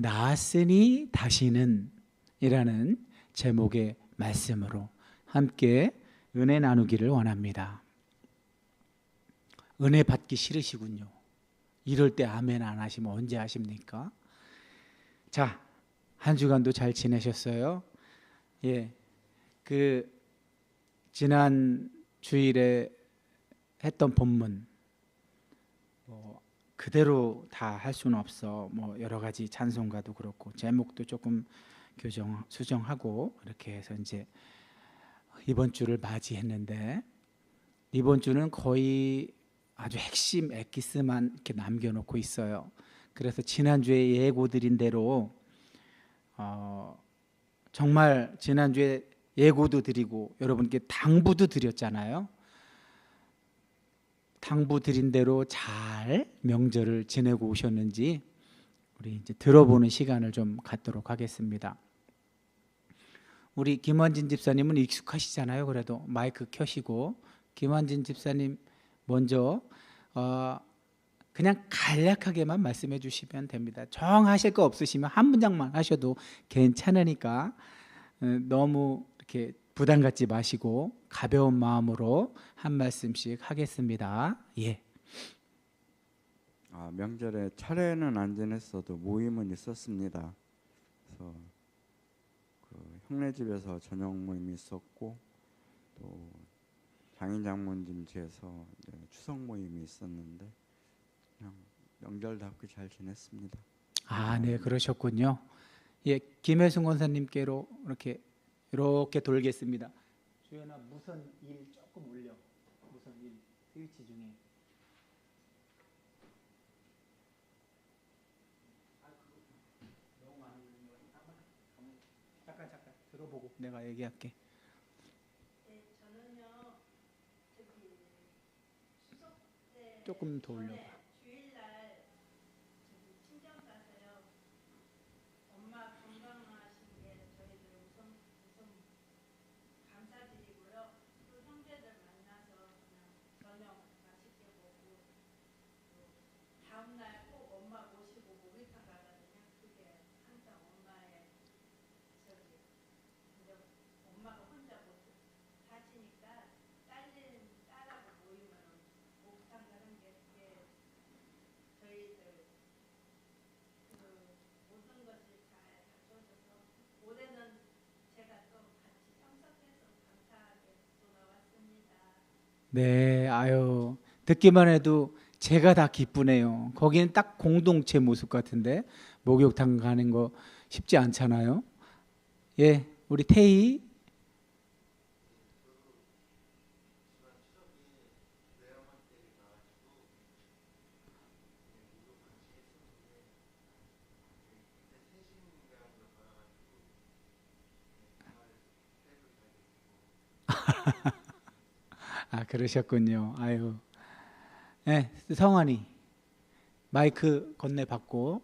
나았으니 다시는 이라는 제목의 말씀으로 함께 은혜 나누기를 원합니다. 은혜 받기 싫으시군요. 이럴 때 아멘 안 하시면 언제 하십니까? 자, 한 주간도 잘 지내셨어요? 예, 지난 주일에 했던 본문 그대로 다 할 수는 없어. 여러 가지 찬송가도 그렇고 제목도 조금 수정하고 이렇게 해서 이제 이번 주를 맞이했는데, 이번 주는 거의 아주 핵심 엑기스만 이렇게 남겨놓고 있어요. 그래서 지난주에 예고드린 대로 정말 지난주에 예고도 드리고 여러분께 당부도 드렸잖아요. 당부 드린 대로 잘 명절을 지내고 오셨는지 우리 이제 들어보는 시간을 좀 갖도록 하겠습니다. 우리 김원진 집사님은 익숙하시잖아요. 그래도 마이크 켜시고 김원진 집사님 먼저 그냥 간략하게만 말씀해 주시면 됩니다. 정하실 거 없으시면 한 문장만 하셔도 괜찮으니까 너무 이렇게 부담 갖지 마시고 가벼운 마음으로 한 말씀씩 하겠습니다. 예. 명절에 차례는 안 지냈어도 모임은 있었습니다. 그래서 형네 집에서 저녁 모임이 있었고, 또 장인 장모님 집에서 추석 모임이 있었는데 그냥 명절답게 잘 지냈습니다. 네, 그러셨군요. 예, 김혜순 권사님께로 이렇게 돌겠습니다. 주연아, 무선 1 조금 올려. 무선 1 스위치 중에. 너무 많이 있는 거 잠깐 들어보고 내가 얘기할게. 네, 저는요 추석 때 조금 더 올려봐. 주일날 친정 가서요. 엄마 건강하신 게 저희들 우선 감사드리고요. 또 형제들 만나서 그냥 저녁 맛있게 먹고, 또 다음날 꼭 엄마 모시고 목욕탕 가거든요. 그게 항상 엄마의 근데 엄마가 혼자 못 사시니까 딸하고 모이면 목욕탕 가는 게 그게 저희들 모든 것이 잘 갖춰져서 올해는 제가 또 같이 참석해서 감사하게 돌아왔습니다. 네, 아유, 듣기만 해도 제가 다 기쁘네요. 거기는 딱 공동체 모습 같은데 목욕탕 가는 거 쉽지 않잖아요. 예, 우리 태희. 그러셨군요. 아유. 네, 성환이 마이크 건네 받고.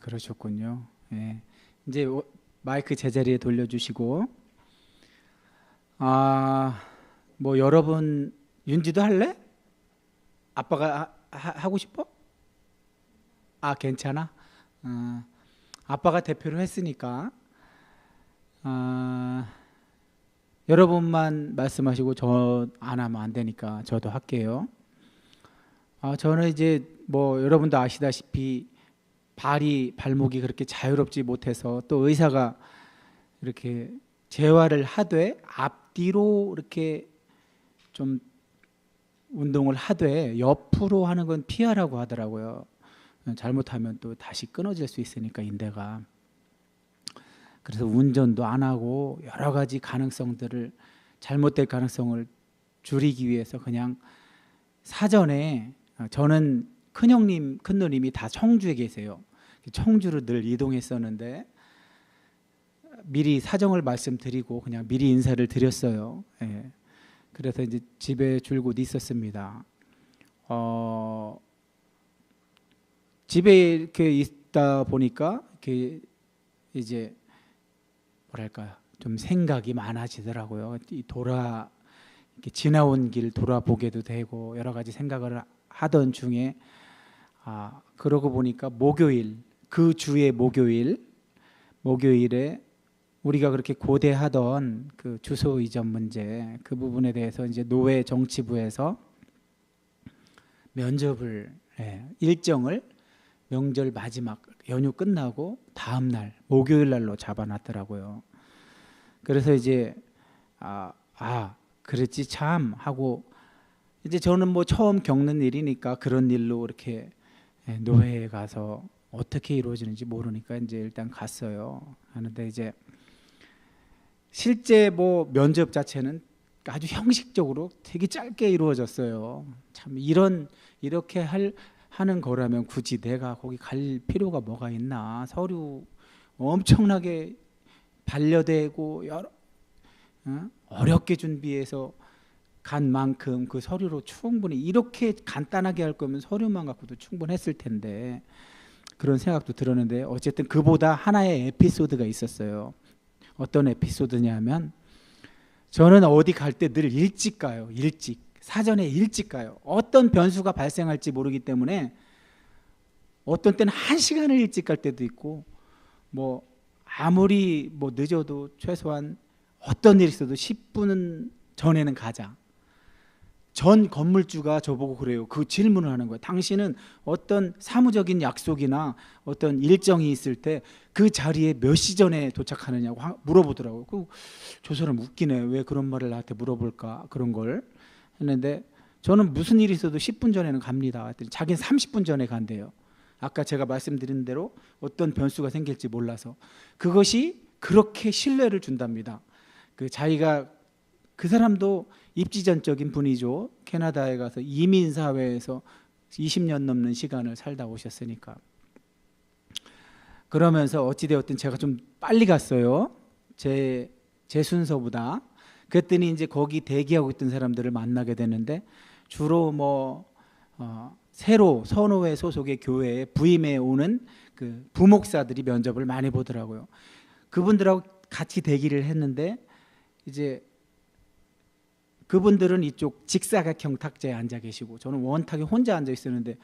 그러셨군요. 예. 이제 마이크 제자리에 돌려주시고, 여러분 윤지도 할래? 아빠가 하고 싶어? 괜찮아? 아빠가 대표를 했으니까 여러분만 말씀하시고 저 안 하면 안 되니까 저도 할게요. 저는 이제 여러분도 아시다시피 발목이 그렇게 자유롭지 못해서, 또 의사가 이렇게 재활을 하되 앞뒤로 이렇게 좀 운동을 하되 옆으로 하는 건 피하라고 하더라고요. 잘못하면 또 다시 끊어질 수 있으니까 인대가. 그래서 운전도 안 하고 여러 가지 잘못될 가능성을 줄이기 위해서 그냥 사전에, 저는 큰 누님이 다 청주에 계세요. 청주로 늘 이동했었는데 미리 사정을 말씀드리고 그냥 미리 인사를 드렸어요. 예. 그래서 이제 집에 줄곧 있었습니다. 집에 이렇게 있다 보니까 이렇게 이제 뭐랄까요, 좀 생각이 많아지더라고요. 이렇게 지나온 길 돌아보게도 되고 여러 가지 생각을 하던 중에 그러고 보니까 그 주의 목요일에 우리가 그렇게 고대하던 그 주소 이전 문제, 그 부분에 대해서 이제 노회 정치부에서 면접을 일정을 명절 마지막 연휴 끝나고 다음 날 목요일 날로 잡아놨더라고요. 그래서 이제 그랬지 참 하고, 이제 저는 뭐 처음 겪는 일이니까 그런 일로 이렇게 노회에 가서 어떻게 이루어지는지 모르니까 이제 일단 갔어요. 하는데 이제 실제 뭐 면접 자체는 아주 형식적으로 되게 짧게 이루어졌어요. 참 이렇게 하는 거라면 굳이 내가 거기 갈 필요가 뭐가 있나. 서류 엄청나게 반려되고 어렵게 준비해서 간 만큼 그 서류로 충분히, 이렇게 간단하게 할 거면 서류만 갖고도 충분했을 텐데, 그런 생각도 들었는데, 어쨌든 그보다 하나의 에피소드가 있었어요. 어떤 에피소드냐면, 저는 어디 갈 때 늘 일찍 가요. 사전에 일찍 가요. 어떤 변수가 발생할지 모르기 때문에 어떤 때는 1시간을 일찍 갈 때도 있고, 뭐 아무리 뭐 늦어도 최소한 어떤 일이 있어도 10분 전에는 가자. 전 건물주가 저보고 그래요. 그 질문을 하는 거예요. 당신은 어떤 사무적인 약속이나 어떤 일정이 있을 때 그 자리에 몇 시 전에 도착하느냐고 물어보더라고요. 저 사람 웃기네. 왜 그런 말을 나한테 물어볼까? 그런 걸 했는데, 저는 무슨 일이 있어도 10분 전에는 갑니다. 했더니 자기는 30분 전에 간대요. 아까 제가 말씀드린 대로 어떤 변수가 생길지 몰라서. 그것이 그렇게 신뢰를 준답니다. 자기가, 그 사람도 입지전적인 분이죠. 캐나다에 가서 이민사회에서 20년 넘는 시간을 살다 오셨으니까. 그러면서 어찌되었든 제가 좀 빨리 갔어요. 제 순서보다. 그랬더니 이제 거기 대기하고 있던 사람들을 만나게 되는데, 주로 뭐 새로 선호회 소속의 교회에 부임해 오는 그 부목사들이 면접을 많이 보더라고요. 그분들하고 같이 대기를 했는데, 이제 그분들은 이쪽 직사각형 탁자에 앉아 계시고 저는 원탁에 혼자 앉아 있었는데,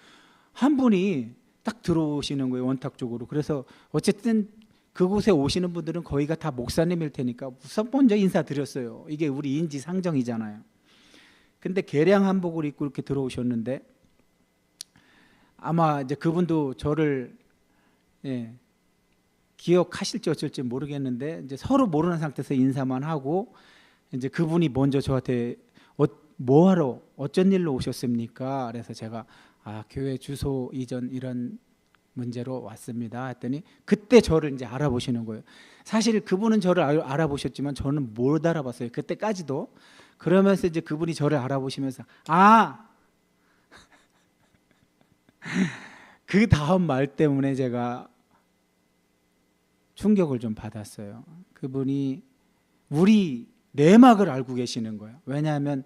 한 분이 딱 들어오시는 거예요, 원탁 쪽으로. 그래서 어쨌든 그곳에 오시는 분들은 거의가 다 목사님일 테니까 우선 먼저 인사드렸어요. 이게 우리 인지상정이잖아요. 근데 개량 한복을 입고 이렇게 들어오셨는데, 아마 이제 그분도 저를 기억하실지 어쩔지 모르겠는데, 이제 서로 모르는 상태에서 인사만 하고, 이제 그분이 먼저 저한테 뭐하러, 어쩐 일로 오셨습니까? 그래서 제가 교회 주소 이전 이런 문제로 왔습니다 했더니, 그때 저를 이제 알아보시는 거예요. 사실 그분은 저를 알아보셨지만 저는 못 알아봤어요, 그때까지도. 그러면서 이제 그분이 저를 알아보시면서 그 다음 말 때문에 제가 충격을 좀 받았어요. 그분이 우리 내막을 알고 계시는 거예요. 왜냐하면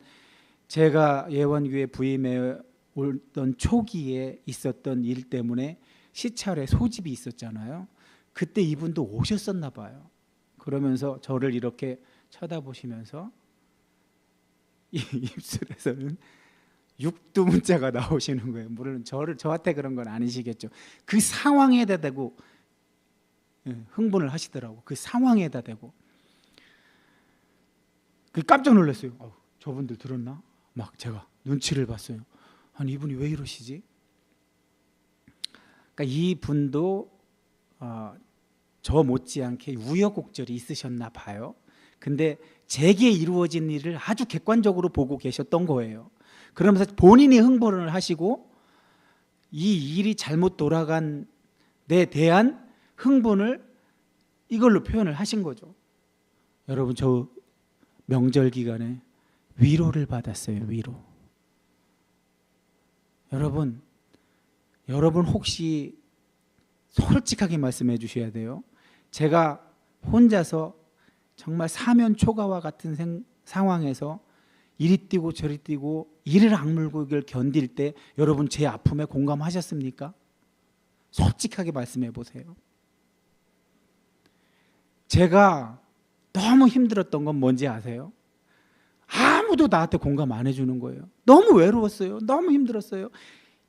제가 예원교회 부임해 오던 초기에 있었던 일 때문에 시찰에 소집이 있었잖아요. 그때 이분도 오셨었나 봐요. 그러면서 저를 이렇게 쳐다보시면서 입술에서는 육두문자가 나오시는 거예요. 물론 저한테 그런 건 아니시겠죠. 그 상황에다 대고 흥분을 하시더라고. 그 상황에다 대고. 깜짝 놀랐어요. 저분들 들었나? 막 제가 눈치를 봤어요. 아니, 이분이 왜 이러시지? 그러니까 이분도 저 못지않게 우여곡절이 있으셨나 봐요. 근데 제게 이루어진 일을 아주 객관적으로 보고 계셨던 거예요. 그러면서 본인이 흥분을 하시고 이 일이 잘못 돌아간 데 대한 흥분을 이걸로 표현을 하신 거죠. 여러분, 저 명절 기간에 위로를 받았어요. 위로. 여러분 혹시 솔직하게 말씀해 주셔야 돼요. 제가 혼자서 정말 사면 초가와 같은 상황에서 이리 뛰고 저리 뛰고 이를 악물고 이걸 견딜 때 여러분 제 아픔에 공감하셨습니까? 솔직하게 말씀해 보세요. 제가 너무 힘들었던 건 뭔지 아세요? 아무도 나한테 공감 안 해주는 거예요. 너무 외로웠어요. 너무 힘들었어요.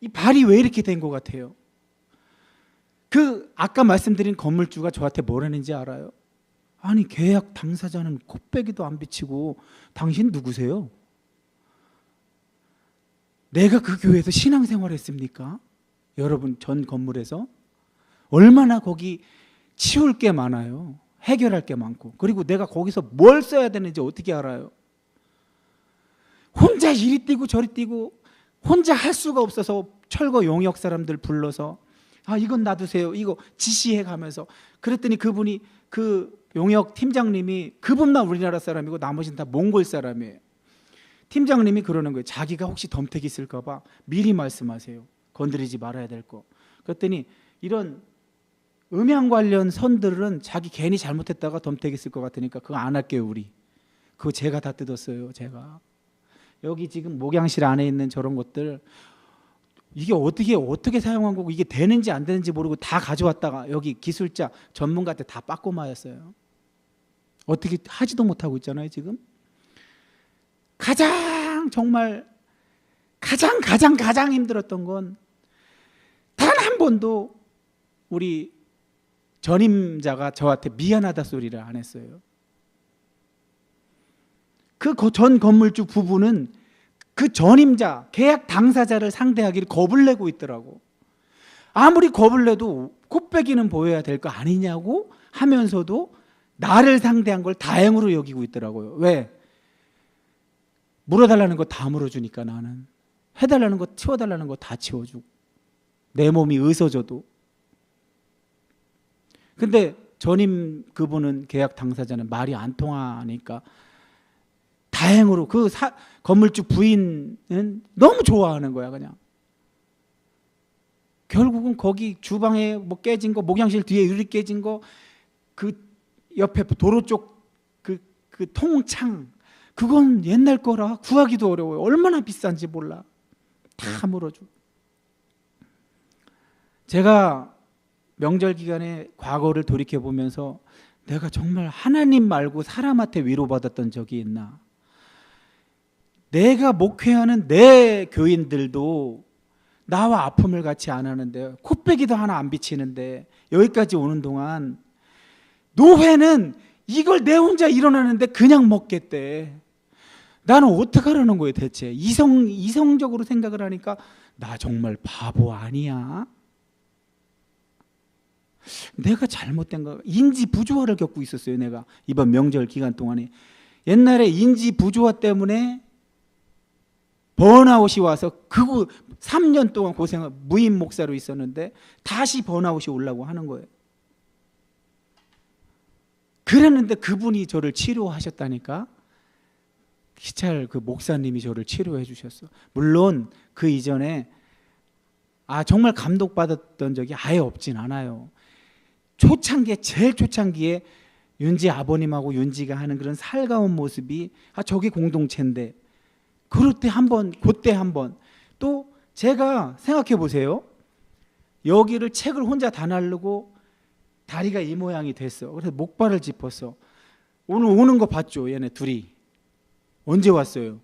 이 발이 왜 이렇게 된 것 같아요? 그 아까 말씀드린 건물주가 저한테 뭐라는지 알아요? 아니 계약 당사자는 코빼기도 안 비치고 당신 누구세요? 내가 그 교회에서 신앙생활 했습니까? 여러분 전 건물에서 얼마나 거기 치울 게 많아요. 해결할 게 많고. 그리고 내가 거기서 뭘 써야 되는지 어떻게 알아요? 혼자 이리 뛰고 저리 뛰고 혼자 할 수가 없어서 철거 용역 사람들 불러서 아 이건 놔두세요. 이거 지시해 가면서 그랬더니 그분이 그 용역 팀장님이 그분만 우리나라 사람이고 나머지는 다 몽골 사람이에요. 팀장님이 그러는 거예요. 자기가 혹시 덤택이 있을까 봐 미리 말씀하세요. 건드리지 말아야 될 거. 그랬더니 이런 음향 관련 선들은 자기 괜히 잘못했다가 덤택이 있을 것 같으니까 그거 안 할게요 우리. 그거 제가 다 뜯었어요. 제가. 여기 지금 목양실 안에 있는 저런 것들 이게 어떻게 사용한 거고 이게 되는지 안 되는지 모르고 다 가져왔다가 여기 기술자 전문가한테 다 빠꼬 마였어요. 어떻게 하지도 못하고 있잖아요 지금. 정말 가장 힘들었던 건 단 한 번도 우리 전임자가 저한테 미안하다 소리를 안 했어요. 그 전 건물주 부부는 그 전임자, 계약 당사자를 상대하기를 겁을 내고 있더라고. 아무리 겁을 내도 코빼기는 보여야 될 거 아니냐고 하면서도 나를 상대한 걸 다행으로 여기고 있더라고요. 왜? 물어달라는 거 다 물어주니까 나는. 해달라는 거, 치워달라는 거 다 치워주고. 내 몸이 의서져도. 근데 전임 그분은 계약 당사자는 말이 안 통하니까 다행으로 그 건물주 부인은 너무 좋아하는 거야 그냥. 결국은 거기 주방에 뭐 깨진 거, 목양실 뒤에 유리 깨진 거, 그 옆에 도로 쪽 그 통창 그건 옛날 거라 구하기도 어려워요. 얼마나 비싼지 몰라. 다 물어줘. 제가 명절 기간에 과거를 돌이켜 보면서 내가 정말 하나님 말고 사람한테 위로받았던 적이 있나? 내가 목회하는 내 교인들도 나와 아픔을 같이 안 하는데 코빼기도 하나 안 비치는데 여기까지 오는 동안 노회는 이걸 내 혼자 일어나는데 그냥 먹겠대. 나는 어떡하라는 거예요 대체. 이성적으로 생각을 하니까 나 정말 바보 아니야? 내가 잘못된 거 인지 부조화를 겪고 있었어요. 내가 이번 명절 기간 동안에 옛날에 인지 부조화 때문에 번아웃이 와서 그거 3년 동안 고생을 무임 목사로 있었는데 다시 번아웃이 오려고 하는 거예요. 그랬는데 그분이 저를 치료하셨다니까. 기찰 그 목사님이 저를 치료해 주셨어. 물론 그 이전에 정말 감동받았던 적이 아예 없진 않아요. 초창기에 제일 초창기에 윤지 아버님하고 윤지가 하는 그런 살가운 모습이 저게 공동체인데 그럴 때 한번 그때 한번 또 제가 생각해 보세요. 여기를 책을 혼자 다 나르고 다리가 이 모양이 됐어. 그래서 목발을 짚었어. 오늘 오는 거 봤죠? 얘네 둘이 언제 왔어요?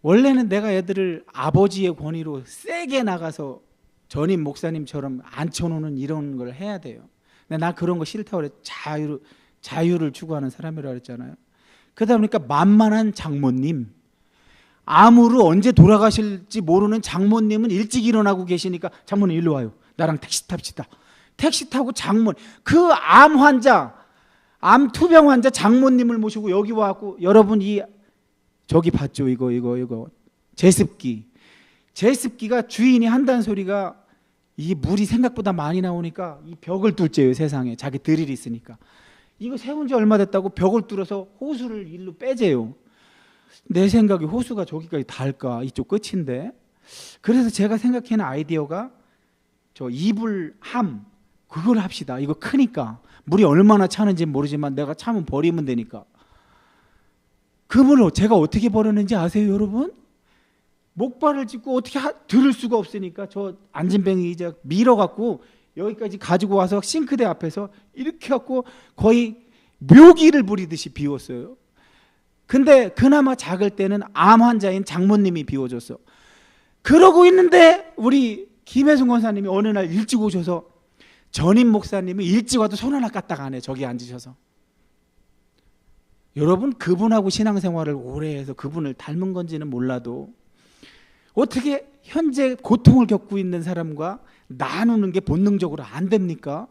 원래는 내가 애들을 아버지의 권위로 세게 나가서 전임 목사님처럼 앉혀놓는 이런 걸 해야 돼요. 근데 나 그런 거 싫다고 그래. 자유를 추구하는 사람이라고 그랬잖아요. 그러다 보니까 만만한 장모님, 암으로 언제 돌아가실지 모르는 장모님은 일찍 일어나고 계시니까 장모님 일로 와요. 나랑 택시 탑시다. 택시 타고 그 암 환자, 암 투병 환자 장모님을 모시고 여기 와갖고 여러분 저기 봤죠? 이거 제습기가 주인이 한다는 소리가 이 물이 생각보다 많이 나오니까 이 벽을 뚫재요. 세상에 자기 드릴이 있으니까. 이거 세운 지 얼마 됐다고 벽을 뚫어서 호수를 일로 빼재요. 내 생각에 호수가 저기까지 닿을까? 이쪽 끝인데. 그래서 제가 생각하는 아이디어가 저 이불함 그걸 합시다. 이거 크니까 물이 얼마나 차는지 모르지만 내가 차면 버리면 되니까. 그분을 제가 어떻게 버렸는지 아세요, 여러분? 목발을 짚고 어떻게 들을 수가 없으니까 저 안진뱅이 의자 밀어갖고 여기까지 가지고 와서 싱크대 앞에서 이렇게 갖고 거의 묘기를 부리듯이 비웠어요. 근데 그나마 작을 때는 암 환자인 장모님이 비워줬어. 그러고 있는데 우리 김혜순 권사님이 어느 날 일찍 오셔서 전임 목사님이 일찍 와도 손 하나 까딱 안 해. 저기 앉으셔서. 여러분, 그분하고 신앙생활을 오래 해서 그분을 닮은 건지는 몰라도 어떻게 현재 고통을 겪고 있는 사람과 나누는 게 본능적으로 안 됩니까?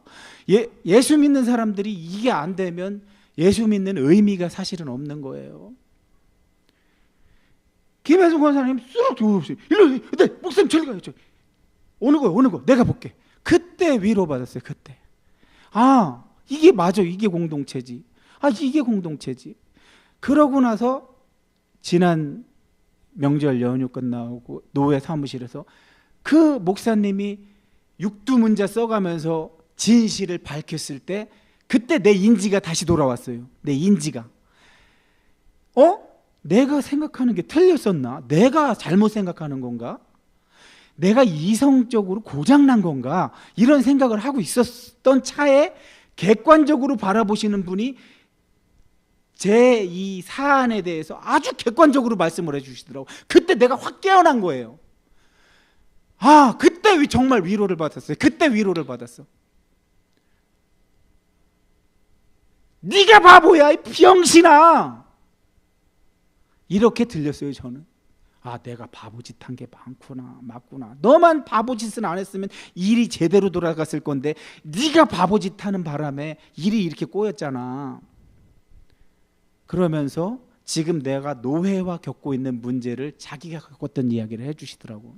예수 믿는 사람들이 이게 안 되면 예수 믿는 의미가 사실은 없는 거예요. 김혜순 권사님 쑥 들어오세요. 일로, 네, 목사님 저리 가요. 오는 거 내가 볼게. 그때 위로받았어요. 그때. 아, 이게 맞아. 이게 공동체지. 아, 이게 공동체지. 그러고 나서 지난 명절 연휴 끝나고 노회 사무실에서 그 목사님이 육두문자 써가면서 진실을 밝혔을 때 그때 내 인지가 다시 돌아왔어요. 내 인지가. 내가 생각하는 게 틀렸었나? 내가 잘못 생각하는 건가? 내가 이성적으로 고장난 건가? 이런 생각을 하고 있었던 차에 객관적으로 바라보시는 분이 제 이 사안에 대해서 아주 객관적으로 말씀을 해주시더라고요. 그때 내가 확 깨어난 거예요. 아, 그때 정말 위로를 받았어요. 그때 위로를 받았어. 네가 바보야, 이 병신아. 이렇게 들렸어요. 저는. 아, 내가 바보짓 한 게 많구나, 맞구나. 너만 바보짓은 안 했으면 일이 제대로 돌아갔을 건데 네가 바보짓 하는 바람에 일이 이렇게 꼬였잖아. 그러면서 지금 내가 노회와 겪고 있는 문제를 자기가 겪었던 이야기를 해주시더라고.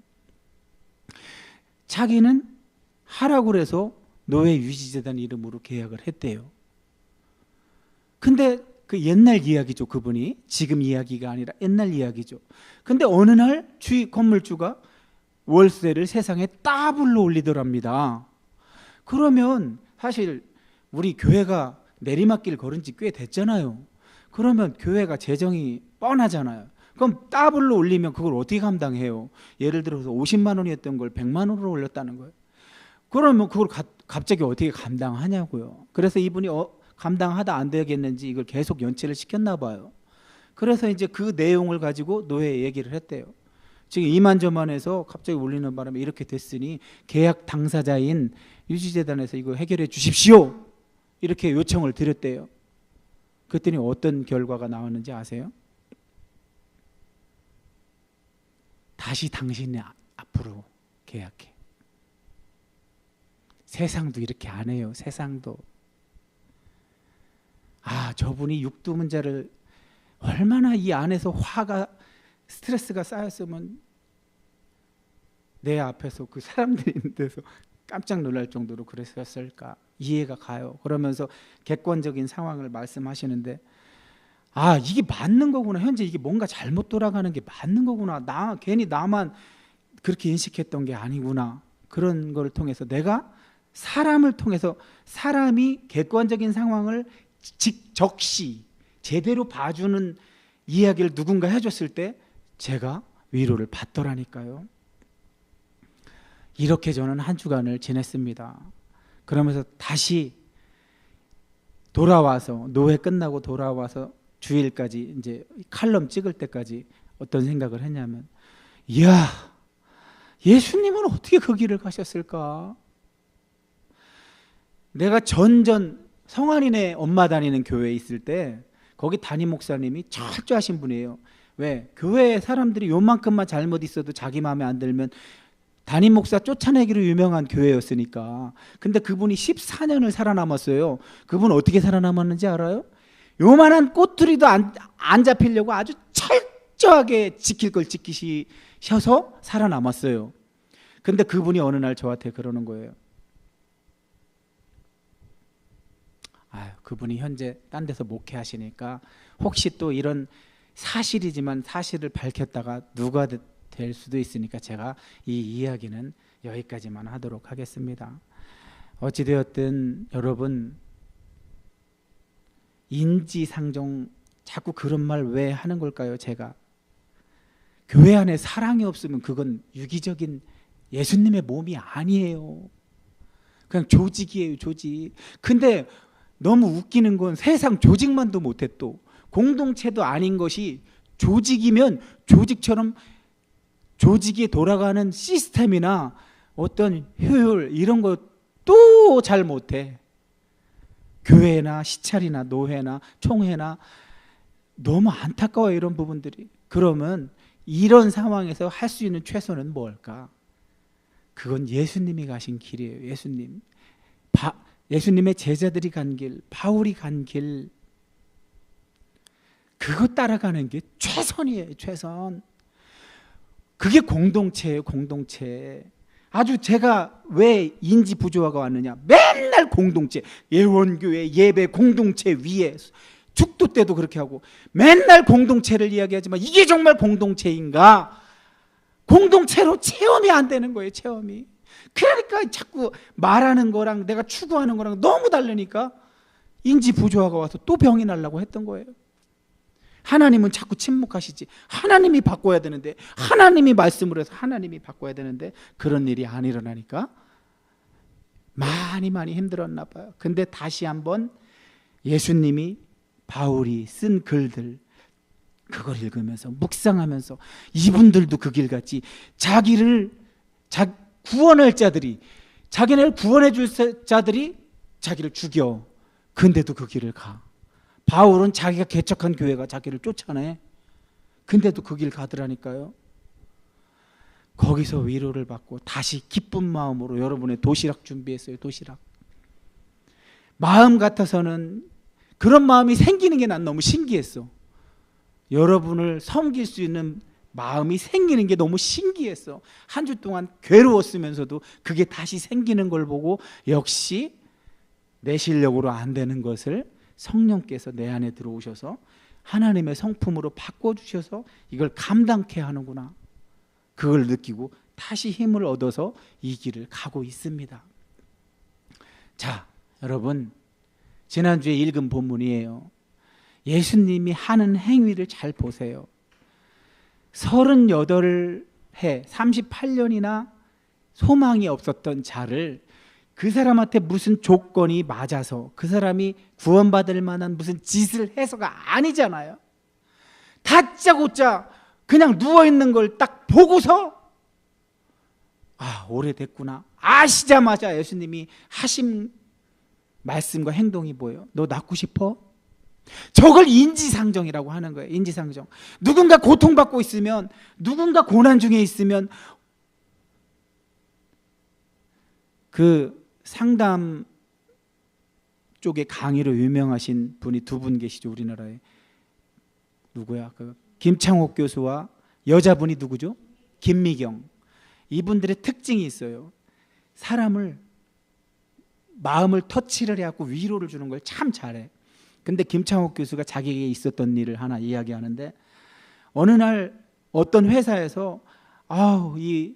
자기는 하라고 해서 노회 유지재단 이름으로 계약을 했대요. 근데 그 옛날 이야기죠. 그분이 지금 이야기가 아니라 옛날 이야기죠. 근데 어느 날 건물주가 월세를 세상에 따블로 올리더랍니다. 그러면 사실 우리 교회가 내리막길 걸은 지 꽤 됐잖아요. 그러면 교회가 재정이 뻔하잖아요. 그럼 따블로 올리면 그걸 어떻게 감당해요? 예를 들어서 50만 원이었던 걸 100만 원으로 올렸다는 거예요. 그러면 그걸 갑자기 어떻게 감당하냐고요. 그래서 이분이 감당하다 안 되겠는지 이걸 계속 연체를 시켰나 봐요. 그래서 이제 그 내용을 가지고 노회에 얘기를 했대요. 지금 이만저만해서 갑자기 올리는 바람에 이렇게 됐으니 계약 당사자인 유지재단에서 이거 해결해 주십시오. 이렇게 요청을 드렸대요. 그랬더니 어떤 결과가 나왔는지 아세요? 다시 당신이 앞으로 계약해. 세상도 이렇게 안 해요. 세상도. 아, 저분이 육두문자를 얼마나 이 안에서 화가 스트레스가 쌓였으면 내 앞에서 그 사람들이 있는 데서 깜짝 놀랄 정도로 그랬었을까. 이해가 가요. 그러면서 객관적인 상황을 말씀하시는데 아, 이게 맞는 거구나. 현재 이게 뭔가 잘못 돌아가는 게 맞는 거구나. 괜히 나만 그렇게 인식했던 게 아니구나. 그런 걸 통해서 내가 사람을 통해서 사람이 객관적인 상황을 적시 제대로 봐주는 이야기를 누군가 해줬을 때 제가 위로를 받더라니까요. 이렇게 저는 한 주간을 지냈습니다. 그러면서 다시 돌아와서 노회 끝나고 돌아와서 주일까지 이제 칼럼 찍을 때까지 어떤 생각을 했냐면, 이야, 예수님은 어떻게 그 길을 가셨을까? 내가 성환이네 엄마 다니는 교회에 있을 때 거기 담임 목사님이 철저하신 분이에요. 왜? 교회에 사람들이 요만큼만 잘못 있어도 자기 마음에 안 들면 담임 목사 쫓아내기로 유명한 교회였으니까. 근데 그분이 14년을 살아남았어요. 그분 어떻게 살아남았는지 알아요? 요만한 꼬투리도 안 잡히려고 아주 철저하게 지킬 걸 지키셔서 살아남았어요. 근데 그분이 어느 날 저한테 그러는 거예요. 아유, 그분이 현재 딴 데서 목회하시니까 혹시 또 이런 사실이지만 사실을 밝혔다가 누가 될 수도 있으니까 제가 이 이야기는 여기까지만 하도록 하겠습니다. 어찌되었든 여러분, 인지상정 자꾸 그런 말 왜 하는 걸까요? 제가 교회 안에 사랑이 없으면 그건 유기적인 예수님의 몸이 아니에요. 그냥 조직이에요, 조직. 근데 너무 웃기는 건 세상 조직만도 못해 또 공동체도 아닌 것이 조직이면 조직처럼 조직이 돌아가는 시스템이나 어떤 효율 이런 것도 잘 못해. 교회나 시찰이나 노회나 총회나 너무 안타까워요, 이런 부분들이. 그러면 이런 상황에서 할 수 있는 최선은 뭘까? 그건 예수님이 가신 길이에요. 예수님의 제자들이 간 길, 바울이 간 길, 그거 따라가는 게 최선이에요. 최선. 그게 공동체예요. 공동체. 아주 제가 왜 인지 부조화가 왔느냐, 맨날 공동체, 예원교회 예배 공동체 위에 죽도 때도 그렇게 하고 맨날 공동체를 이야기하지만 이게 정말 공동체인가? 공동체로 체험이 안 되는 거예요. 체험이. 그러니까 자꾸 말하는 거랑 내가 추구하는 거랑 너무 다르니까 인지 부조화가 와서 또 병이 나려고 했던 거예요. 하나님은 자꾸 침묵하시지. 하나님이 바꿔야 되는데, 하나님이 말씀을 해서 하나님이 바꿔야 되는데 그런 일이 안 일어나니까 많이 힘들었나 봐요. 근데 다시 한번 예수님이 바울이 쓴 글들 그걸 읽으면서 묵상하면서 이분들도 그 길 같이 자기를 구원할 자들이, 자기를 구원해 줄 자들이 자기를 죽여. 근데도 그 길을 가. 바울은 자기가 개척한 교회가 자기를 쫓아내. 근데도 그 길 가더라니까요. 거기서 위로를 받고 다시 기쁜 마음으로 여러분의 도시락 준비했어요. 도시락. 마음 같아서는 그런 마음이 생기는 게 난 너무 신기했어. 여러분을 섬길 수 있는 마음이 생기는 게 너무 신기했어. 한 주 동안 괴로웠으면서도 그게 다시 생기는 걸 보고 역시 내 실력으로 안 되는 것을 성령께서 내 안에 들어오셔서 하나님의 성품으로 바꿔주셔서 이걸 감당케 하는구나. 그걸 느끼고 다시 힘을 얻어서 이 길을 가고 있습니다. 자, 여러분, 지난주에 읽은 본문이에요. 예수님이 하는 행위를 잘 보세요. 38해 38년이나 소망이 없었던 자를 그 사람한테 무슨 조건이 맞아서 그 사람이 구원받을 만한 무슨 짓을 해서가 아니잖아요. 다짜고짜 그냥 누워있는 걸 딱 보고서 아, 오래됐구나 아시자마자 예수님이 하신 말씀과 행동이 뭐예요? 너 낫고 싶어? 저걸 인지상정이라고 하는 거예요. 인지상정. 누군가 고통받고 있으면, 누군가 고난 중에 있으면 그 상담 쪽에 강의로 유명하신 분이 두 분 계시죠. 우리나라에. 누구야? 그 김창옥 교수와 여자분이 누구죠? 김미경. 이분들의 특징이 있어요. 사람을 마음을 터치를 해갖고 위로를 주는 걸 참 잘해. 근데 김창옥 교수가 자기에게 있었던 일을 하나 이야기하는데, 어느 날 어떤 회사에서 이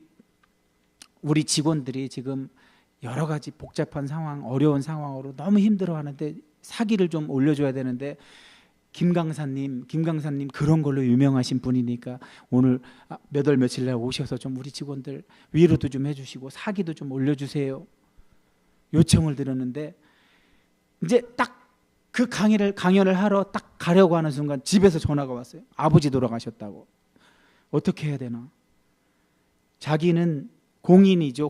우리 직원들이 지금 여러 가지 복잡한 상황, 어려운 상황으로 너무 힘들어하는데 사기를 좀 올려줘야 되는데 김강사님 그런 걸로 유명하신 분이니까 오늘 몇 월 며칠 날 오셔서 좀 우리 직원들 위로도 좀 해주시고 사기도 좀 올려주세요. 요청을 드렸는데 이제 딱 그 강연을 하러 딱 가려고 하는 순간 집에서 전화가 왔어요. 아버지 돌아가셨다고. 어떻게 해야 되나? 자기는 공인이죠.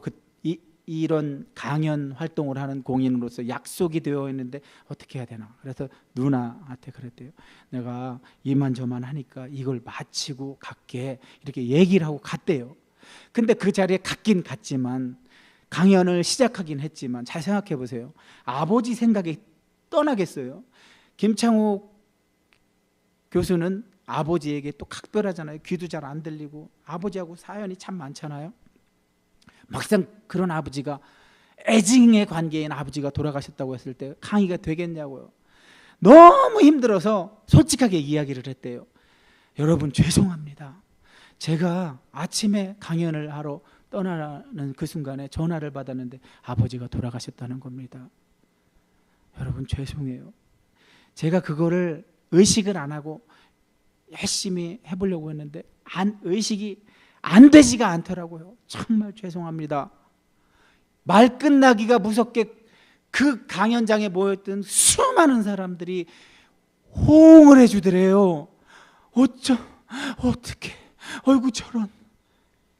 이런 강연 활동을 하는 공인으로서 약속이 되어 있는데 어떻게 해야 되나? 그래서 누나한테 그랬대요. 내가 이만저만 하니까 이걸 마치고 갈게. 이렇게 얘기를 하고 갔대요. 근데 그 자리에 갔긴 갔지만 강연을 시작하긴 했지만 잘 생각해 보세요. 아버지 생각이 떠나겠어요? 김창옥 교수는 아버지에게 또 각별하잖아요. 귀도 잘 안 들리고 아버지하고 사연이 참 많잖아요. 막상 그런 아버지가, 애증의 관계인 아버지가 돌아가셨다고 했을 때 강의가 되겠냐고요. 너무 힘들어서 솔직하게 이야기를 했대요. 여러분 죄송합니다. 제가 아침에 강연을 하러 떠나는 그 순간에 전화를 받았는데 아버지가 돌아가셨다는 겁니다. 여러분 죄송해요. 제가 그거를 의식을 안 하고 열심히 해보려고 했는데 의식이 안 되지가 않더라고요. 정말 죄송합니다. 말 끝나기가 무섭게 그 강연장에 모였던 수많은 사람들이 호응을 해주더래요. 어떻게 어이구 저런.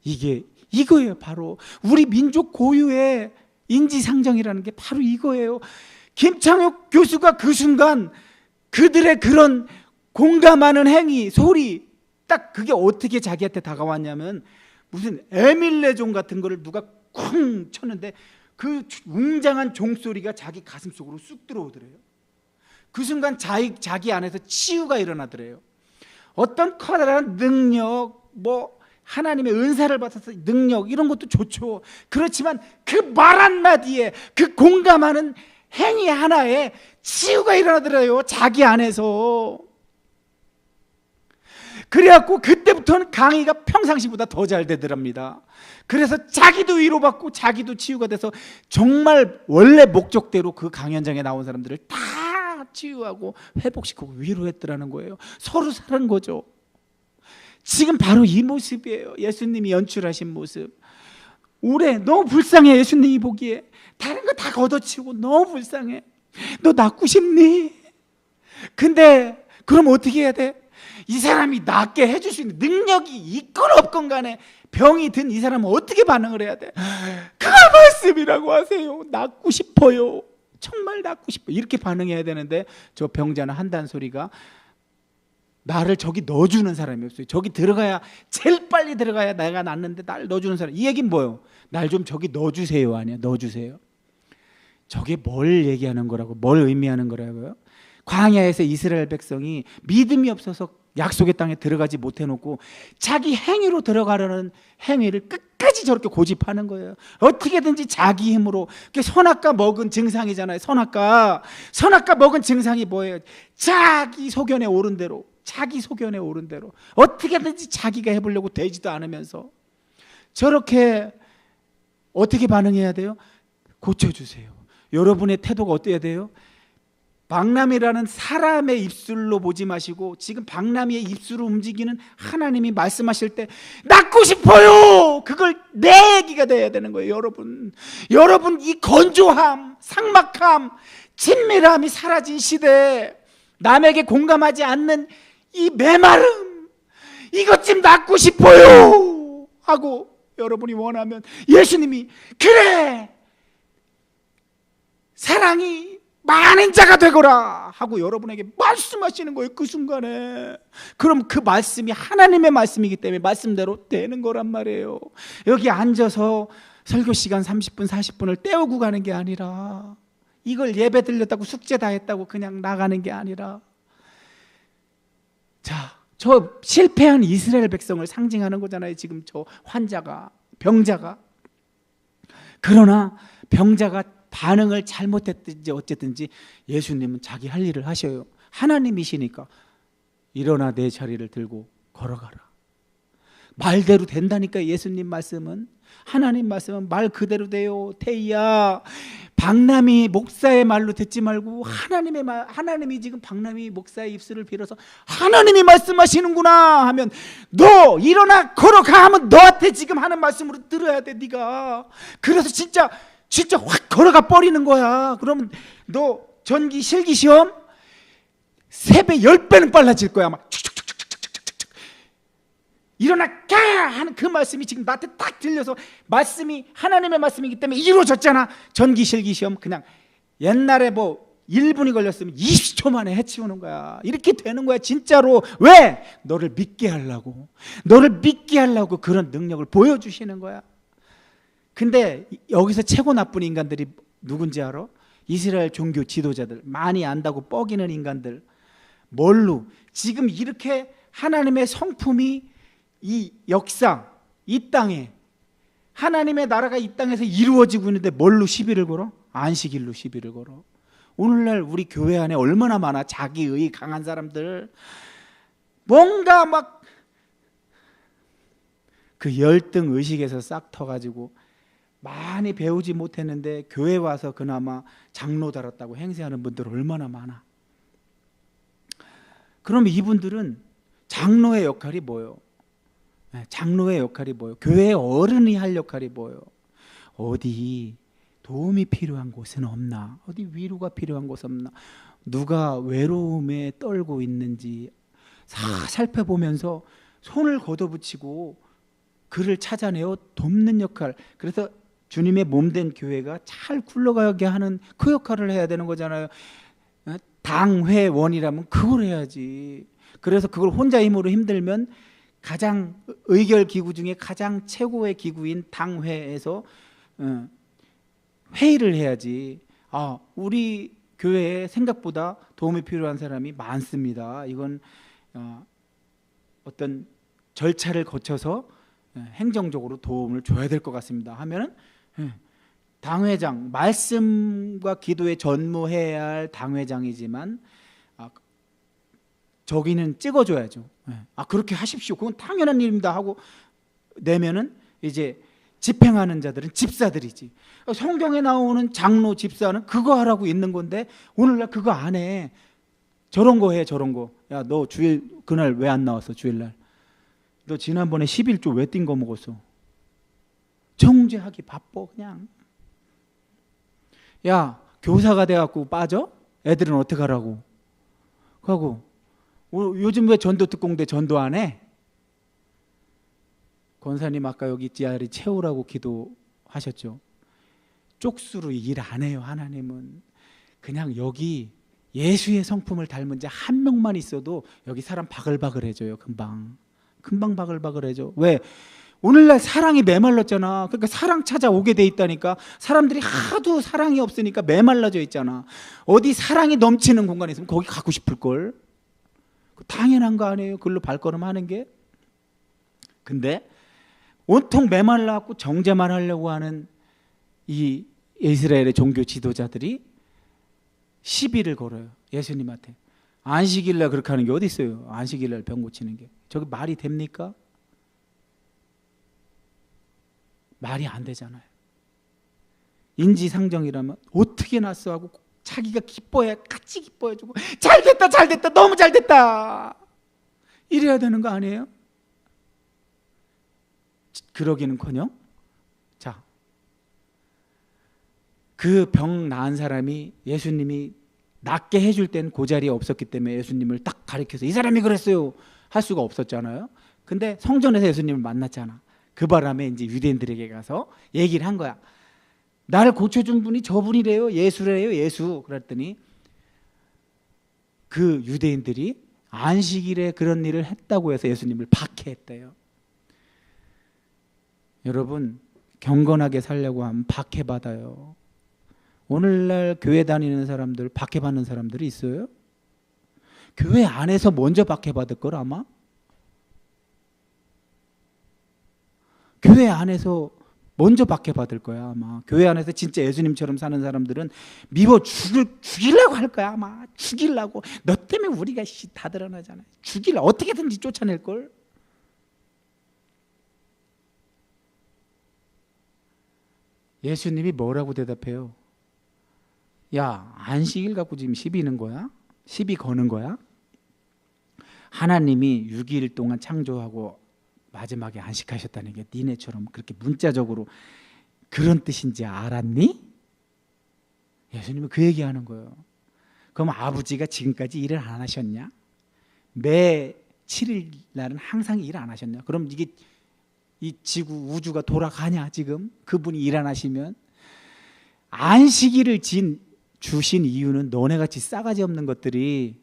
이거예요. 바로 우리 민족 고유의 인지상정이라는 게 바로 이거예요. 김창욱 교수가 그 순간 그들의 그런 공감하는 행위, 소리, 딱 그게 어떻게 자기한테 다가왔냐면 무슨 에밀레종 같은 거를 누가 쿵 쳤는데 그 웅장한 종소리가 자기 가슴 속으로 쑥 들어오더래요. 그 순간 자기 안에서 치유가 일어나더래요. 어떤 커다란 능력, 하나님의 은사를 받아서 능력 이런 것도 좋죠. 그렇지만 그 말 한마디에 그 공감하는 행위 하나에 치유가 일어나더래요. 자기 안에서. 그래갖고 그때부터는 강의가 평상시보다 더 잘 되더랍니다. 그래서 자기도 위로받고 자기도 치유가 돼서 정말 원래 목적대로 그 강연장에 나온 사람들을 다 치유하고 회복시키고 위로했더라는 거예요. 서로 사는 거죠. 지금 바로 이 모습이에요. 예수님이 연출하신 모습. 올해 너무 불쌍해. 예수님이 보기에 다른 거 다 걷어치우고 너무 불쌍해. 너 낫고 싶니? 근데 그럼 어떻게 해야 돼? 이 사람이 낫게 해줄 수 있는 능력이 있건 없건 간에 병이 든 이 사람은 어떻게 반응을 해야 돼? 그걸 말씀이라고 하세요. 낫고 싶어요. 정말 낫고 싶어. 이렇게 반응해야 되는데 저 병자는 한다는 소리가 나를 저기 넣어주는 사람이 없어요. 저기 들어가야 제일 빨리 들어가야 내가 낫는데 날 넣어주는 사람. 이 얘기는 뭐예요? 날 좀 저기 넣어주세요 아니야. 넣어주세요. 저게 뭘 얘기하는 거라고, 뭘 의미하는 거라고요? 광야에서 이스라엘 백성이 믿음이 없어서 약속의 땅에 들어가지 못해놓고 자기 행위로 들어가려는 행위를 끝까지 저렇게 고집하는 거예요. 어떻게든지 자기 힘으로. 그게 선악과 먹은 증상이잖아요. 선악과 먹은 증상이 뭐예요? 자기 소견에 오른 대로, 자기 소견에 오른 대로 어떻게든지 자기가 해보려고 되지도 않으면서 저렇게 어떻게 반응해야 돼요? 고쳐주세요. 여러분의 태도가 어때야 돼요? 박람이라는 사람의 입술로 보지 마시고 지금 박람이의 입술로 움직이는 하나님이 말씀하실 때 낫고 싶어요. 그걸 내 얘기가 돼야 되는 거예요. 여러분 이 건조함, 삭막함, 친밀함이 사라진 시대에 남에게 공감하지 않는 이 메마름, 이것 좀 낫고 싶어요 하고 여러분이 원하면 예수님이 그래 사랑이 많은 자가 되거라 하고 여러분에게 말씀하시는 거예요. 그 순간에. 그럼 그 말씀이 하나님의 말씀이기 때문에 말씀대로 되는 거란 말이에요. 여기 앉아서 설교 시간 30분 40분을 때우고 가는 게 아니라, 이걸 예배 들렸다고 숙제 다 했다고 그냥 나가는 게 아니라, 자, 저 실패한 이스라엘 백성을 상징하는 거잖아요. 지금 저 환자가, 병자가. 그러나 병자가 반응을 잘못했든지 어쨌든지 예수님은 자기 할 일을 하셔요. 하나님이시니까 일어나 내 자리를 들고 걸어가라. 말대로 된다니까. 예수님 말씀은, 하나님 말씀은 말 그대로 돼요. 태희야, 박남이 목사의 말로 듣지 말고 하나님의 말, 하나님이 지금 박남이 목사의 입술을 빌어서 하나님이 말씀하시는구나 하면 너 일어나 걸어가 하면 너한테 지금 하는 말씀으로 들어야 돼. 네가 그래서 진짜 확 걸어가 버리는 거야. 그러면 너 전기 실기 시험 3배 10배는 빨라질 거야. 막 축축축축축축축 일어나 가 하는 그 말씀이 지금 나한테 딱 들려서, 말씀이 하나님의 말씀이기 때문에 이루어졌잖아. 전기 실기 시험 그냥 옛날에 1분이 걸렸으면 20초 만에 해치우는 거야. 이렇게 되는 거야 진짜로. 왜? 너를 믿게 하려고 그런 능력을 보여주시는 거야. 근데 여기서 최고 나쁜 인간들이 누군지 알아? 이스라엘 종교 지도자들, 많이 안다고 뻐기는 인간들. 뭘로? 지금 이렇게 하나님의 성품이 이 역사, 이 땅에, 하나님의 나라가 이 땅에서 이루어지고 있는데 뭘로 시비를 걸어? 안식일로 시비를 걸어. 오늘날 우리 교회 안에 얼마나 많아. 자기의 강한 사람들, 뭔가 막 그 열등 의식에서 싹 터가지고 많이 배우지 못했는데 교회 와서 그나마 장로 달았다고 행세하는 분들 얼마나 많아. 그러면 이분들은 장로의 역할이 뭐예요? 장로의 역할이 뭐예요? 교회 어른이 할 역할이 뭐예요? 어디 도움이 필요한 곳은 없나? 어디 위로가 필요한 곳 없나? 누가 외로움에 떨고 있는지 살펴보면서 손을 걷어붙이고 그를 찾아내어 돕는 역할. 그래서 주님의 몸된 교회가 잘 굴러가게 하는 그 역할을 해야 되는 거잖아요. 당회원이라면 그걸 해야지. 그래서 그걸 혼자 힘으로 힘들면 가장 의결 기구 중에 가장 최고의 기구인 당회에서 회의를 해야지. 우리 교회에 생각보다 도움이 필요한 사람이 많습니다. 이건 어떤 절차를 거쳐서 행정적으로 도움을 줘야 될 것 같습니다 하면은 당회장, 말씀과 기도에 전무해야 할 당회장이지만 저기는 찍어줘야죠. 그렇게 하십시오. 그건 당연한 일입니다 하고 내면은 이제 집행하는 자들은 집사들이지. 성경에 나오는 장로, 집사는 그거 하라고 있는 건데 오늘날 그거 안 해. 저런 거 해, 저런 거. 야, 너 주일 그날 왜 안 나왔어? 주일날. 너 지난번에 11조 왜 띵 거 먹었어? 정죄하기 바빠 그냥. 야, 교사가 돼갖고 빠져? 애들은 어떻게 하라고? 하고 요즘 왜 전도 특공대 전도 안 해? 권사님 아까 여기 자리 채우라고 기도하셨죠. 쪽수로 일 안 해요. 하나님은 그냥 여기 예수의 성품을 닮은 자 한 명만 있어도 여기 사람 바글바글해져요. 금방 바글바글해져. 왜? 오늘날 사랑이 메말랐잖아. 그러니까 사랑 찾아오게 돼 있다니까. 사람들이 하도 사랑이 없으니까 메말라져 있잖아. 어디 사랑이 넘치는 공간에 있으면 거기 가고 싶을걸. 당연한 거 아니에요. 그걸로 발걸음하는 게. 근데 온통 메말라갖고 정죄만 하려고 하는 이 이스라엘의 종교 지도자들이 시비를 걸어요. 예수님한테. 안식일날 그렇게 하는 게 어디 있어요? 안식일날 병 고치는 게. 저게 말이 됩니까? 말이 안 되잖아요. 인지상정이라면 어떻게 났어 하고 자기가 기뻐해 같이 기뻐해주고 잘됐다 너무 잘됐다 이래야 되는 거 아니에요? 그러기는커녕 자, 그 병 나은 사람이 예수님이 낫게 해줄 때는 그 자리에 없었기 때문에 예수님을 딱 가리켜서 이 사람이 그랬어요 할 수가 없었잖아요. 근데 성전에서 예수님을 만났잖아. 그 바람에 이제 유대인들에게 가서 얘기를 한 거야. 나를 고쳐준 분이 저분이래요. 예수래요. 예수. 그랬더니 그 유대인들이 안식일에 그런 일을 했다고 해서 예수님을 박해했대요. 여러분 경건하게 살려고 하면 박해받아요. 오늘날 교회 다니는 사람들 박해받는 사람들이 있어요? 교회 안에서 먼저 박해받을 걸 아마? 교회 안에서 먼저 박해받을 거야 아마. 교회 안에서 진짜 예수님처럼 사는 사람들은 미워 죽이려고 할 거야 아마. 죽이려고. 너 때문에 우리가 다 드러나잖아. 죽이려고 어떻게든지 쫓아낼걸. 예수님이 뭐라고 대답해요? 야, 안식일 갖고 지금 시비는 거야? 시비 거는 거야? 하나님이 6일 동안 창조하고 마지막에 안식하셨다는 게 니네처럼 그렇게 문자적으로 그런 뜻인지 알았니? 예수님은 그 얘기하는 거예요. 그럼 아버지가 지금까지 일을 안 하셨냐? 매 7일 날은 항상 일 안 하셨냐? 그럼 이게 이 지구 우주가 돌아가냐 지금? 그분이 일 안 하시면? 안식일을 주신 이유는 너네같이 싸가지 없는 것들이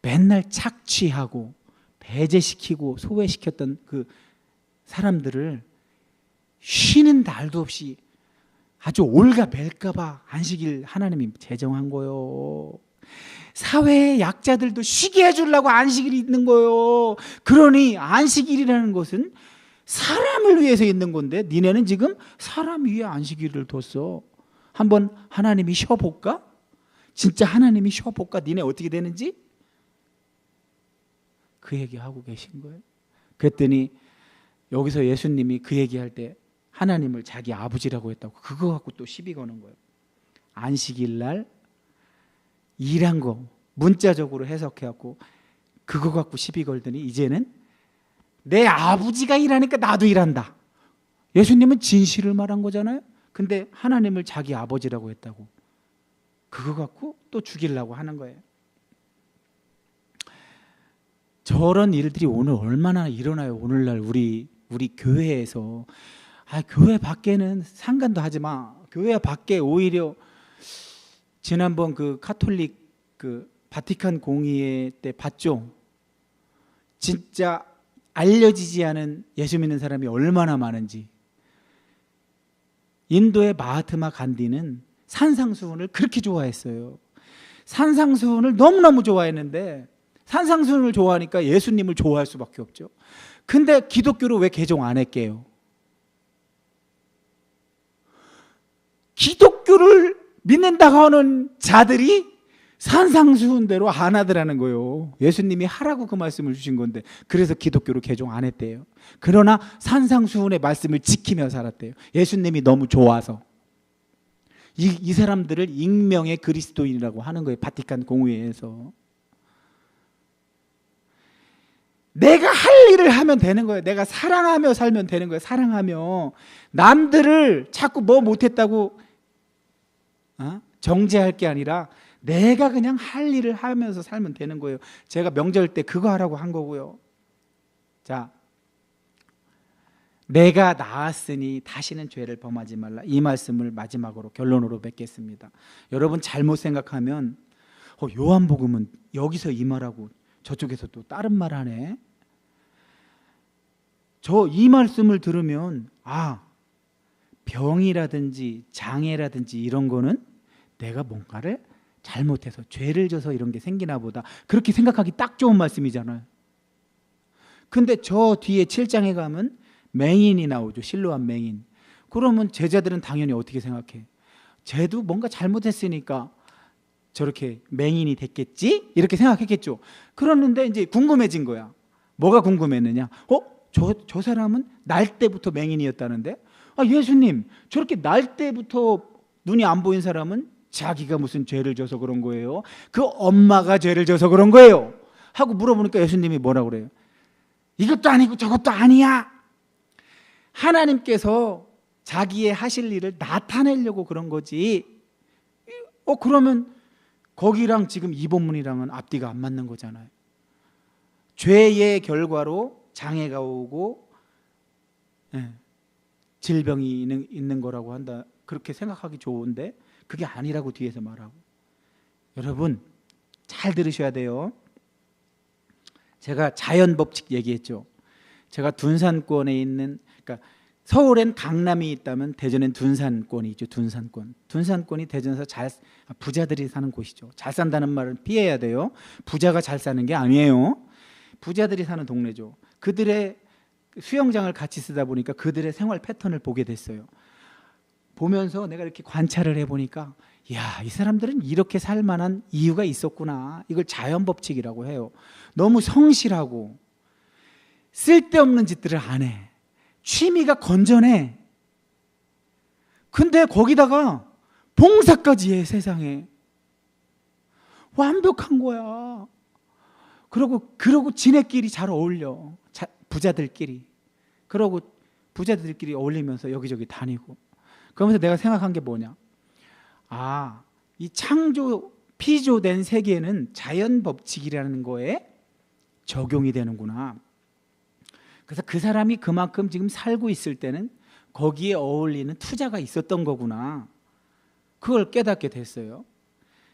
맨날 착취하고 배제시키고 소외시켰던 그 사람들을 쉬는 날도 없이 아주 올가맬까봐 안식일 하나님이 제정한 거요. 사회의 약자들도 쉬게 해주려고 안식일이 있는 거요. 그러니 안식일이라는 것은 사람을 위해서 있는 건데 니네는 지금 사람 위에 안식일을 뒀어. 한번 하나님이 쉬어볼까? 진짜 하나님이 쉬어볼까? 니네 어떻게 되는지? 그 얘기하고 계신 거예요. 그랬더니 여기서 예수님이 그 얘기할 때 하나님을 자기 아버지라고 했다고 그거 갖고 또 시비 거는 거예요. 안식일 날 일한 거 문자적으로 해석해갖고 그거 갖고 시비 걸더니 이제는 내 아버지가 일하니까 나도 일한다. 예수님은 진실을 말한 거잖아요. 근데 하나님을 자기 아버지라고 했다고 그거 갖고 또 죽이려고 하는 거예요. 저런 일들이 오늘 얼마나 일어나요. 오늘날 우리 교회에서. 교회 밖에는 상관도 하지 마. 교회 밖에 오히려 지난번 그 카톨릭 그 바티칸 공의회 때 봤죠. 진짜 알려지지 않은 예수 믿는 사람이 얼마나 많은지. 인도의 마하트마 간디는 산상수훈을 그렇게 좋아했어요. 산상수훈을 너무너무 좋아했는데 산상수훈을 좋아하니까 예수님을 좋아할 수밖에 없죠. 근데 기독교를 왜 개종 안 했게요? 기독교를 믿는다고 하는 자들이 산상수훈대로 안 하더라는 거예요. 예수님이 하라고 그 말씀을 주신 건데 그래서 기독교를 개종 안 했대요. 그러나 산상수훈의 말씀을 지키며 살았대요. 예수님이 너무 좋아서. 이 사람들을 익명의 그리스도인이라고 하는 거예요. 바티칸 공의회에서. 내가 할 일을 하면 되는 거예요. 내가 사랑하며 살면 되는 거예요. 사랑하며. 남들을 자꾸 뭐 못했다고 정죄할 게 아니라 내가 그냥 할 일을 하면서 살면 되는 거예요. 제가 명절 때 그거 하라고 한 거고요. 자, 내가 나았으니 다시는 죄를 범하지 말라. 이 말씀을 마지막으로 결론으로 맺겠습니다. 여러분 잘못 생각하면 요한복음은 여기서 이 말하고 저쪽에서 또 다른 말 하네. 저 이 말씀을 들으면 병이라든지 장애라든지 이런 거는 내가 뭔가를 잘못해서 죄를 져서 이런 게 생기나 보다. 그렇게 생각하기 딱 좋은 말씀이잖아요. 근데 저 뒤에 7장에 가면 맹인이 나오죠. 실로암 맹인. 그러면 제자들은 당연히 어떻게 생각해? 쟤도 뭔가 잘못했으니까 저렇게 맹인이 됐겠지? 이렇게 생각했겠죠. 그러는데 이제 궁금해진 거야. 뭐가 궁금했느냐? 저 사람은 날 때부터 맹인이었다는데? 예수님, 저렇게 날 때부터 눈이 안 보인 사람은 자기가 무슨 죄를 져서 그런 거예요? 그 엄마가 죄를 져서 그런 거예요? 하고 물어보니까 예수님이 뭐라고 그래요? 이것도 아니고 저것도 아니야. 하나님께서 자기의 하실 일을 나타내려고 그런 거지. 그러면 거기랑 지금 이 본문이랑은 앞뒤가 안 맞는 거잖아요. 죄의 결과로 장애가 오고 질병이 있는 거라고 한다. 그렇게 생각하기 좋은데 그게 아니라고 뒤에서 말하고. 여러분 잘 들으셔야 돼요. 제가 자연법칙 얘기했죠. 제가 둔산권에 있는, 그러니까 서울엔 강남이 있다면 대전엔 둔산권이 있죠. 둔산권이 대전에서 부자들이 사는 곳이죠. 잘 산다는 말은 피해야 돼요. 부자가 잘 사는 게 아니에요. 부자들이 사는 동네죠. 그들의 수영장을 같이 쓰다 보니까 그들의 생활 패턴을 보게 됐어요. 보면서 내가 이렇게 관찰을 해보니까 이 사람들은 이렇게 살 만한 이유가 있었구나. 이걸 자연법칙이라고 해요. 너무 성실하고 쓸데없는 짓들을 안 해. 취미가 건전해. 근데 거기다가 봉사까지 해. 세상에 완벽한 거야. 그러고 지네끼리 잘 어울려. 부자들끼리. 그러고 부자들끼리 어울리면서 여기저기 다니고. 그러면서 내가 생각한 게 뭐냐? 이 피조된 세계는 자연 법칙이라는 거에 적용이 되는구나. 그래서 그 사람이 그만큼 지금 살고 있을 때는 거기에 어울리는 투자가 있었던 거구나. 그걸 깨닫게 됐어요.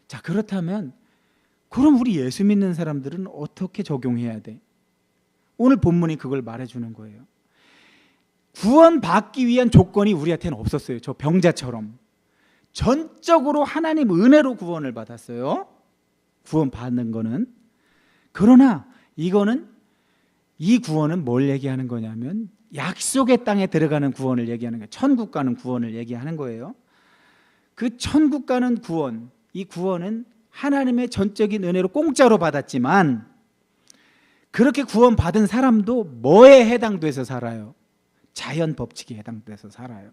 자, 그렇다면 그럼 우리 예수 믿는 사람들은 어떻게 적용해야 돼? 오늘 본문이 그걸 말해주는 거예요. 구원받기 위한 조건이 우리한테는 없었어요. 저 병자처럼 전적으로 하나님 은혜로 구원을 받았어요. 구원받는 거는. 그러나 이 구원은 뭘 얘기하는 거냐면 약속의 땅에 들어가는 구원을 얘기하는 거예요. 천국 가는 구원을 얘기하는 거예요. 그 천국 가는 구원, 이 구원은 하나님의 전적인 은혜로 공짜로 받았지만 그렇게 구원받은 사람도 뭐에 해당돼서 살아요? 자연 법칙에 해당돼서 살아요.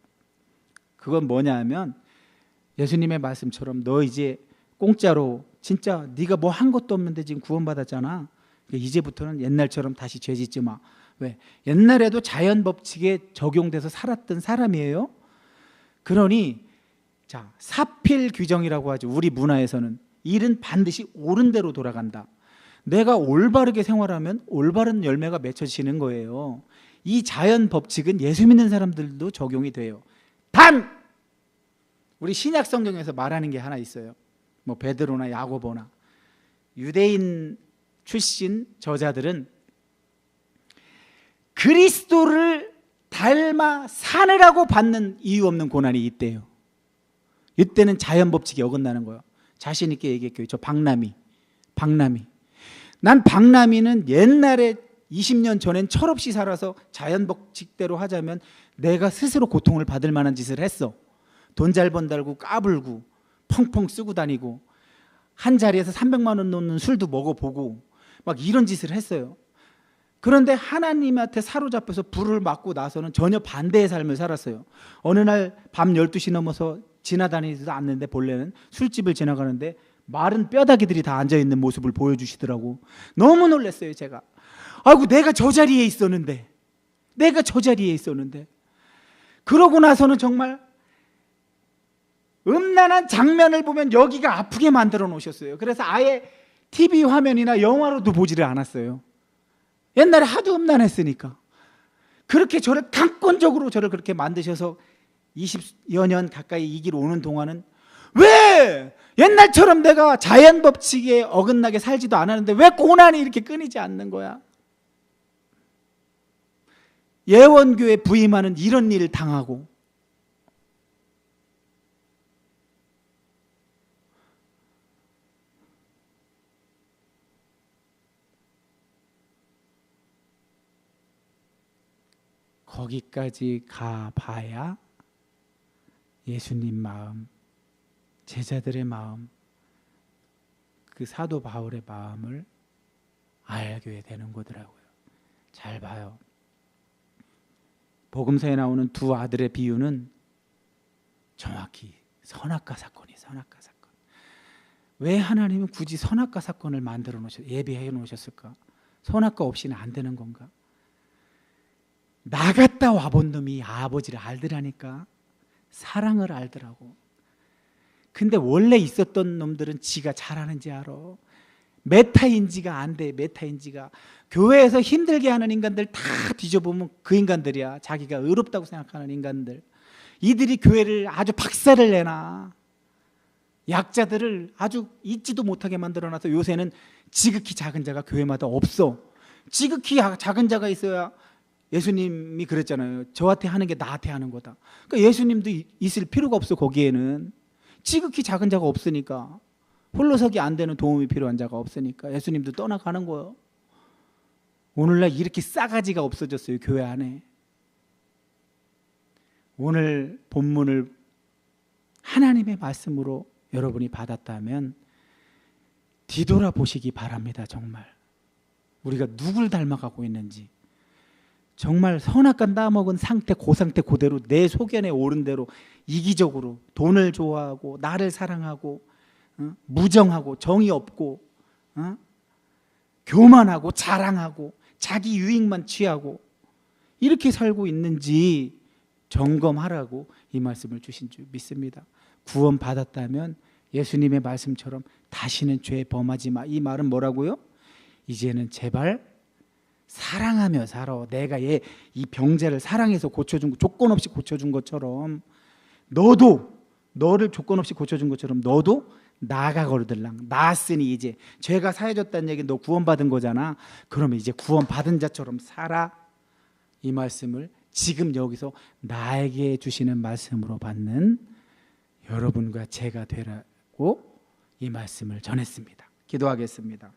그건 뭐냐 하면 예수님의 말씀처럼 너 이제 공짜로 진짜 네가 뭐 한 것도 없는데 지금 구원받았잖아. 그러니까 이제부터는 옛날처럼 다시 죄 짓지 마. 왜? 옛날에도 자연 법칙에 적용돼서 살았던 사람이에요. 그러니 자, 사필 규정이라고 하죠. 우리 문화에서는 일은 반드시 옳은 대로 돌아간다. 내가 올바르게 생활하면 올바른 열매가 맺혀지는 거예요. 이 자연 법칙은 예수 믿는 사람들도 적용이 돼요. 단 우리 신약 성경에서 말하는 게 하나 있어요. 뭐 베드로나 야고보나 유대인 출신 저자들은 그리스도를 닮아 사느라고 받는 이유 없는 고난이 있대요. 이때는 자연 법칙이 어긋나는 거예요. 자신 있게 얘기할게요. 저 박남이. 난 박남이는 옛날에 20년 전엔 철없이 살아서 자연 법칙대로 하자면 내가 스스로 고통을 받을 만한 짓을 했어. 돈 잘 번달고 까불고 펑펑 쓰고 다니고 한 자리에서 300만 원 놓는 술도 먹어보고 막 이런 짓을 했어요. 그런데 하나님한테 사로잡혀서 불을 맞고 나서는 전혀 반대의 삶을 살았어요. 어느 날 밤 12시 넘어서 지나다니지도 않는데 본래는 술집을 지나가는데 마른 뼈다귀들이 다 앉아있는 모습을 보여주시더라고. 너무 놀랐어요 제가. 아이고 내가 저 자리에 있었는데 그러고 나서는 정말 음란한 장면을 보면 여기가 아프게 만들어 놓으셨어요. 그래서 아예 TV 화면이나 영화로도 보지를 않았어요. 옛날에 하도 음란했으니까. 그렇게 저를 강권적으로 저를 그렇게 만드셔서 20여 년 가까이 이 길 오는 동안은 왜 옛날처럼 내가 자연 법칙에 어긋나게 살지도 않았는데 왜 고난이 이렇게 끊이지 않는 거야? 예원교회 부임하는 이런 일을 당하고 거기까지 가봐야 예수님 마음, 제자들의 마음, 그 사도 바울의 마음을 알게 되는 거더라고요. 잘 봐요. 복음서에 나오는 두 아들의 비유는 정확히 선악과 사건이에요. 선악과 사건. 왜 하나님은 굳이 선악과 사건을 만들어 예비해 놓으셨을까? 선악과 없이는 안 되는 건가? 나갔다 와본 놈이 아버지를 알더라니까. 사랑을 알더라고. 근데 원래 있었던 놈들은 지가 잘하는지 알아. 메타인지가 안 돼. 메타인지가. 교회에서 힘들게 하는 인간들 다 뒤져보면 그 인간들이야. 자기가 의롭다고 생각하는 인간들. 이들이 교회를 아주 박살을 내놔. 약자들을 아주 잊지도 못하게 만들어놔서 요새는 지극히 작은 자가 교회마다 없어. 지극히 작은 자가 있어야 예수님이 그랬잖아요. 저한테 하는 게 나한테 하는 거다. 그러니까 예수님도 있을 필요가 없어. 거기에는 지극히 작은 자가 없으니까. 홀로서기 안 되는 도움이 필요한 자가 없으니까 예수님도 떠나가는 거예요. 오늘날 이렇게 싸가지가 없어졌어요. 교회 안에. 오늘 본문을 하나님의 말씀으로 여러분이 받았다면 뒤돌아보시기 바랍니다. 정말 우리가 누굴 닮아가고 있는지. 정말 선악과 따먹은 상태, 그 상태 그대로 내 소견에 오른 대로 이기적으로 돈을 좋아하고 나를 사랑하고 무정하고 정의 없고 교만하고 자랑하고 자기 유익만 취하고 이렇게 살고 있는지 점검하라고 이 말씀을 주신 줄 믿습니다. 구원 받았다면 예수님의 말씀처럼 다시는 죄 범하지 마. 이 말은 뭐라고요? 이제는 제발 사랑하며 살아. 내가 이 병자를 사랑해서 고쳐준 거, 조건 없이 고쳐준 것처럼 너를 조건 없이 고쳐준 것처럼 너도 나아가거들랑. 나았으니 이제 죄가 사해졌다는 얘기는 너 구원받은 거잖아. 그러면 이제 구원받은 자처럼 살아. 이 말씀을 지금 여기서 나에게 주시는 말씀으로 받는 여러분과 제가 되라고 이 말씀을 전했습니다. 기도하겠습니다.